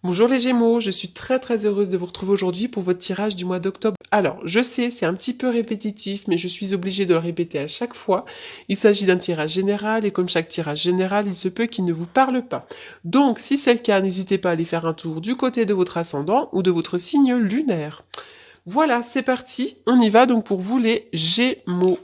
Bonjour les Gémeaux, je suis très heureuse de vous retrouver aujourd'hui pour votre tirage du mois d'octobre. Alors, je sais, c'est un petit peu répétitif, mais je suis obligée de le répéter à chaque fois. Il s'agit d'un tirage général et comme chaque tirage général, il se peut qu'il ne vous parle pas. Donc, si c'est le cas, n'hésitez pas à aller faire un tour du côté de votre ascendant ou de votre signe lunaire. Voilà, c'est parti, on y va donc pour vous les Gémeaux.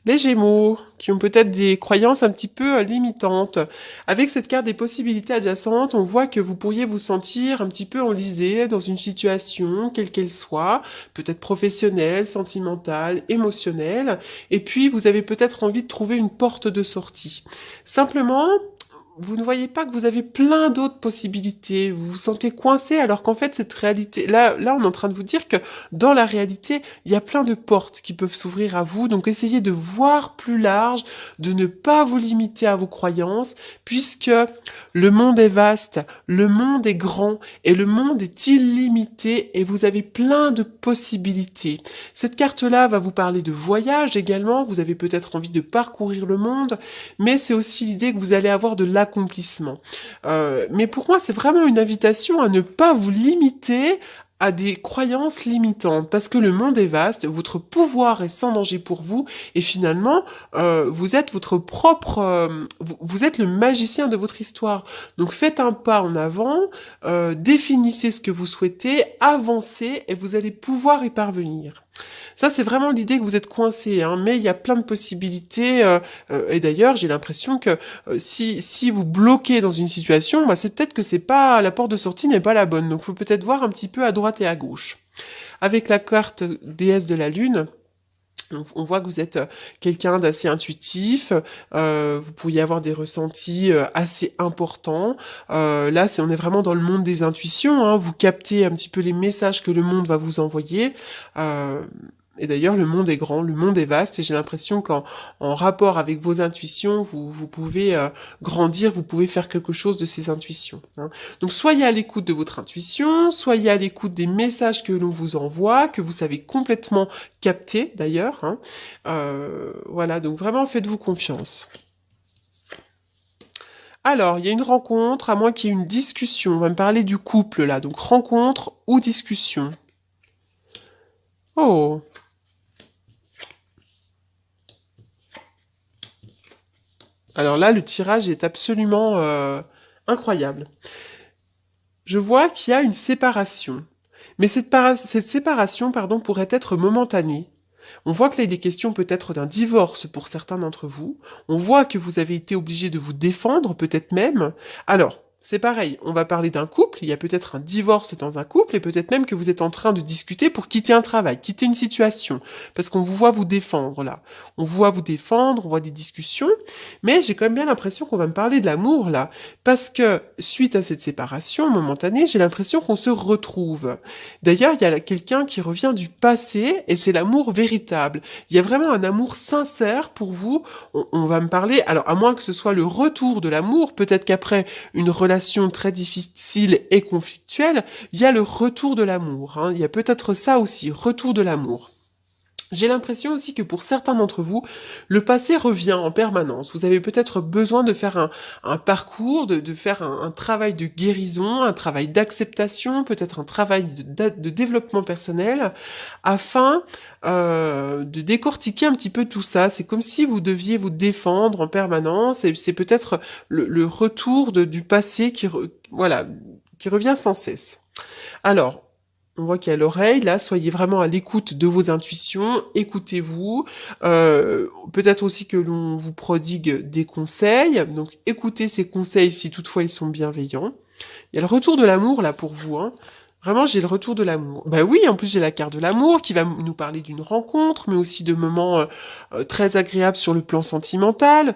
Les Gémeaux, qui ont peut-être des croyances un petit peu limitantes. Avec cette carte des possibilités adjacentes, on voit que vous pourriez vous sentir un petit peu enlisé dans une situation, quelle qu'elle soit, peut-être professionnelle, sentimentale, émotionnelle, et puis vous avez peut-être envie de trouver une porte de sortie. Simplement, vous ne voyez pas que vous avez plein d'autres possibilités, vous vous sentez coincé alors qu'en fait cette réalité, là on est en train de vous dire que dans la réalité, il y a plein de portes qui peuvent s'ouvrir à vous, donc essayez de voir plus large, de ne pas vous limiter à vos croyances, puisque le monde est vaste, le monde est grand et le monde est illimité et vous avez plein de possibilités. Cette carte-là va vous parler de voyage également, vous avez peut-être envie de parcourir le monde, mais c'est aussi l'idée que vous allez avoir de l'accomplissement. Mais pour moi, c'est vraiment une invitation à ne pas vous limiter à des croyances limitantes, parce que le monde est vaste, votre pouvoir est sans danger pour vous, et finalement, vous êtes votre propre, vous êtes le magicien de votre histoire. Donc faites un pas en avant, définissez ce que vous souhaitez, avancez, et vous allez pouvoir y parvenir. Ça, c'est vraiment l'idée que vous êtes coincé, hein, mais il y a plein de possibilités. Et d'ailleurs, j'ai l'impression que si vous bloquez dans une situation, bah, c'est peut-être que c'est pas la porte de sortie n'est pas la bonne. Donc, faut peut-être voir un petit peu à droite et à gauche. Avec la carte déesse de la lune. On voit que vous êtes quelqu'un d'assez intuitif, vous pourriez avoir des ressentis assez importants. Là, on est vraiment dans le monde des intuitions, hein. Vous captez un petit peu les messages que le monde va vous envoyer. Euh, et d'ailleurs, le monde est grand, le monde est vaste, et j'ai l'impression qu'en rapport avec vos intuitions, vous pouvez grandir, vous pouvez faire quelque chose de ces intuitions, hein. Donc, soyez à l'écoute de votre intuition, soyez à l'écoute des messages que l'on vous envoie, que vous savez complètement capter d'ailleurs, hein. Voilà, donc vraiment faites-vous confiance. Alors, il y a une rencontre, à moins qu'il y ait une discussion. On va me parler du couple là, donc rencontre ou discussion. Oh, alors là, le tirage est absolument incroyable. Je vois qu'il y a une séparation. Mais cette séparation, pardon, pourrait être momentanée. On voit que là, il est question peut-être d'un divorce pour certains d'entre vous. On voit que vous avez été obligé de vous défendre, peut-être même. Alors, c'est pareil, on va parler d'un couple, il y a peut-être un divorce dans un couple, et peut-être même que vous êtes en train de discuter pour quitter un travail, quitter une situation, parce qu'on vous voit vous défendre là. On vous voit vous défendre, on voit des discussions, mais j'ai quand même bien l'impression qu'on va me parler de l'amour là, parce que suite à cette séparation momentanée, j'ai l'impression qu'on se retrouve. D'ailleurs, il y a quelqu'un qui revient du passé, et c'est l'amour véritable. Il y a vraiment un amour sincère pour vous. On va me parler, alors à moins que ce soit le retour de l'amour, peut-être qu'après une relation très difficile et conflictuelle, il y a le retour de l'amour, hein. Il y a peut-être ça aussi, retour de l'amour. J'ai l'impression aussi que pour certains d'entre vous, le passé revient en permanence. Vous avez peut-être besoin de faire un parcours, de faire un travail de guérison, un travail d'acceptation, peut-être un travail de développement personnel, afin de décortiquer un petit peu tout ça. C'est comme si vous deviez vous défendre en permanence, et c'est peut-être le retour du passé voilà, qui revient sans cesse. Alors, on voit qu'il y a l'oreille, là, soyez vraiment à l'écoute de vos intuitions, écoutez-vous, peut-être aussi que l'on vous prodigue des conseils, donc écoutez ces conseils si toutefois ils sont bienveillants. Il y a le retour de l'amour, là, pour vous, hein. Vraiment, j'ai le retour de l'amour. Bah oui, en plus j'ai la carte de l'amour qui va nous parler d'une rencontre, mais aussi de moments très agréables sur le plan sentimental.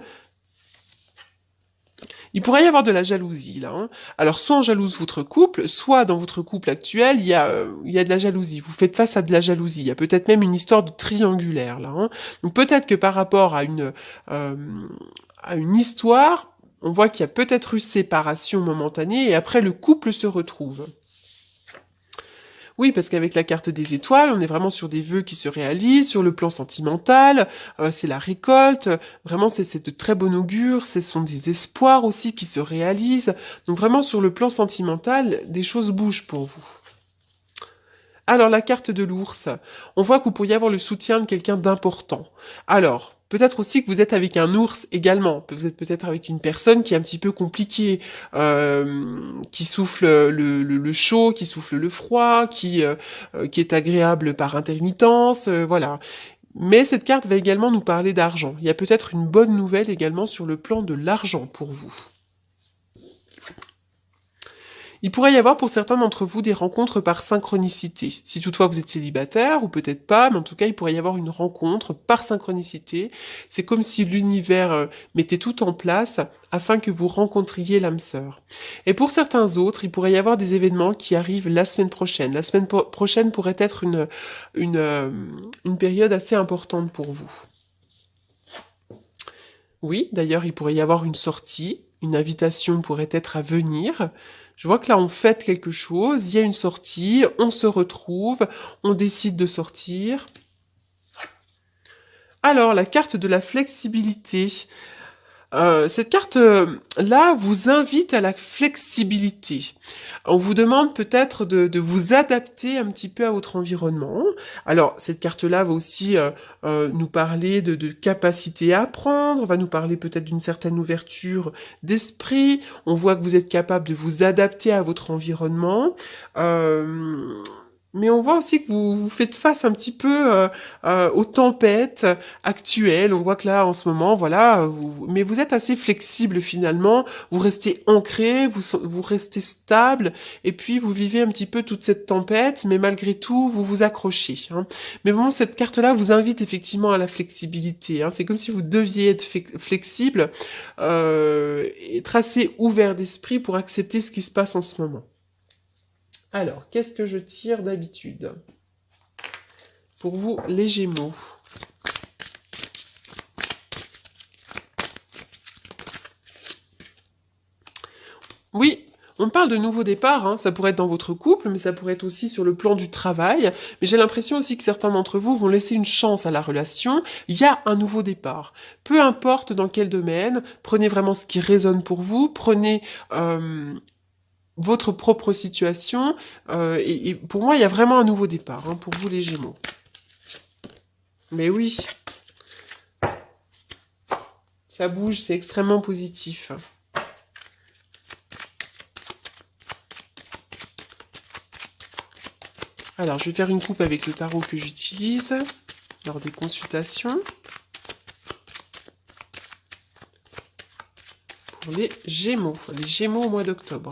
Il pourrait y avoir de la jalousie là, hein. Alors soit on jalouse votre couple, soit dans votre couple actuel, il y a de la jalousie. Vous faites face à de la jalousie. Il y a peut-être même une histoire de triangulaire là, hein. Donc peut-être que par rapport euh, à une histoire, on voit qu'il y a peut-être eu séparation momentanée et après le couple se retrouve. Oui, parce qu'avec la carte des étoiles, on est vraiment sur des vœux qui se réalisent, sur le plan sentimental, c'est la récolte, vraiment c'est de très bon augure, ce sont des espoirs aussi qui se réalisent. Donc vraiment sur le plan sentimental, des choses bougent pour vous. Alors, la carte de l'ours, on voit que vous pourriez avoir le soutien de quelqu'un d'important. Alors, peut-être aussi que vous êtes avec un ours également. Vous êtes peut-être avec une personne qui est un petit peu compliquée, qui souffle le chaud, qui souffle le froid, qui est agréable par intermittence, voilà. Mais cette carte va également nous parler d'argent. Il y a peut-être une bonne nouvelle également sur le plan de l'argent pour vous. Il pourrait y avoir pour certains d'entre vous des rencontres par synchronicité. Si toutefois vous êtes célibataire, ou peut-être pas, mais en tout cas il pourrait y avoir une rencontre par synchronicité. C'est comme si l'univers mettait tout en place afin que vous rencontriez l'âme sœur. Et pour certains autres, il pourrait y avoir des événements qui arrivent la semaine prochaine. La semaine prochaine pourrait être une période assez importante pour vous. Oui, d'ailleurs, il pourrait y avoir une sortie, une invitation pourrait être à venir. Je vois que là, on fête quelque chose, il y a une sortie, on se retrouve, on décide de sortir. Alors, la carte de la flexibilité. Cette carte-là vous invite à la flexibilité. On vous demande peut-être de vous adapter un petit peu à votre environnement. Alors, cette carte-là va aussi nous parler de capacité à apprendre, va nous parler peut-être d'une certaine ouverture d'esprit. On voit que vous êtes capable de vous adapter à votre environnement. Mais on voit aussi que vous faites face un petit peu aux tempêtes actuelles. On voit que là, en ce moment, voilà, mais vous êtes assez flexible finalement. Vous restez ancré, vous restez stable, et puis vous vivez un petit peu toute cette tempête, mais malgré tout, vous vous accrochez. Hein. Mais bon, cette carte-là vous invite effectivement à la flexibilité. Hein. C'est comme si vous deviez être flexible, être assez ouvert d'esprit pour accepter ce qui se passe en ce moment. Alors, qu'est-ce que je tire d'habitude? Pour vous, les Gémeaux. Oui, on parle de nouveau départ, hein. Ça pourrait être dans votre couple, mais ça pourrait être aussi sur le plan du travail. Mais j'ai l'impression aussi que certains d'entre vous vont laisser une chance à la relation. Il y a un nouveau départ. Peu importe dans quel domaine, prenez vraiment ce qui résonne pour vous, prenez votre propre situation, et pour moi, il y a vraiment un nouveau départ, hein, pour vous les Gémeaux. Mais oui, ça bouge, c'est extrêmement positif. Alors, je vais faire une coupe avec le tarot que j'utilise lors des consultations. Pour les Gémeaux au mois d'octobre.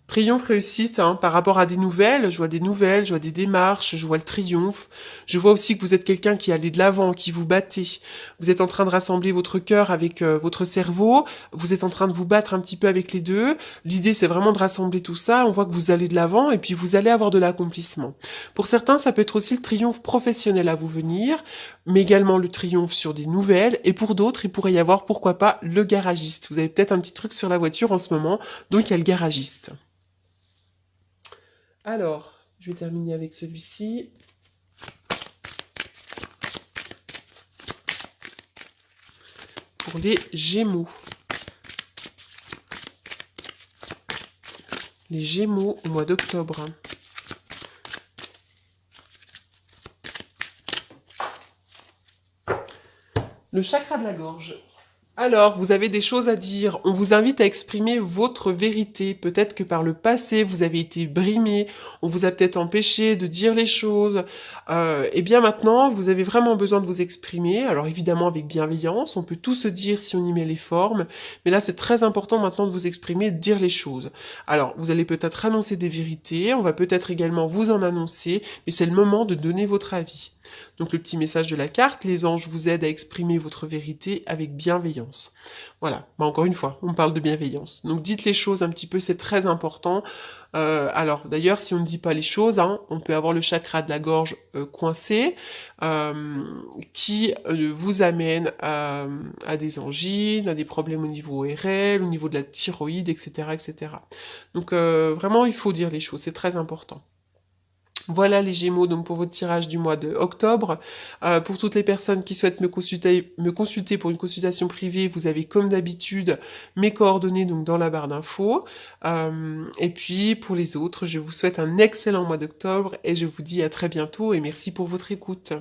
Triomphe, réussite, hein, par rapport à des nouvelles, je vois des nouvelles, je vois des démarches, je vois le triomphe. Je vois aussi que vous êtes quelqu'un qui allait de l'avant, qui vous battez. Vous êtes en train de rassembler votre cœur avec votre cerveau. Vous êtes en train de vous battre un petit peu avec les deux. L'idée, c'est vraiment de rassembler tout ça. On voit que vous allez de l'avant et puis vous allez avoir de l'accomplissement. Pour certains, ça peut être aussi le triomphe professionnel à vous venir, mais également le triomphe sur des nouvelles. Et pour d'autres, il pourrait y avoir, pourquoi pas, le garagiste. Vous avez peut-être un petit truc sur la voiture en ce moment, donc il y a le garagiste. Alors, je vais terminer avec celui-ci. Pour les Gémeaux. Les Gémeaux au mois d'octobre. Le chakra de la gorge. Alors, vous avez des choses à dire, on vous invite à exprimer votre vérité. Peut-être que par le passé, vous avez été brimé, on vous a peut-être empêché de dire les choses. Et bien maintenant, vous avez vraiment besoin de vous exprimer. Alors évidemment avec bienveillance, on peut tout se dire si on y met les formes. Mais là, c'est très important maintenant de vous exprimer, de dire les choses. Alors, vous allez peut-être annoncer des vérités, on va peut-être également vous en annoncer, mais c'est le moment de donner votre avis. Donc le petit message de la carte, les anges vous aident à exprimer votre vérité avec bienveillance. Voilà, encore une fois, on parle de bienveillance. Donc dites les choses un petit peu, c'est très important. Alors d'ailleurs, si on ne dit pas les choses, hein, on peut avoir le chakra de la gorge coincé, euh, qui vous amène à des angines, à des problèmes au niveau ORL, au niveau de la thyroïde, etc., etc. Donc vraiment, il faut dire les choses, c'est très important. Voilà les Gémeaux, donc pour votre tirage du mois de octobre. Pour toutes les personnes qui souhaitent me consulter pour une consultation privée, vous avez comme d'habitude mes coordonnées donc dans la barre d'infos. Et puis pour les autres, je vous souhaite un excellent mois d'octobre et je vous dis à très bientôt et merci pour votre écoute.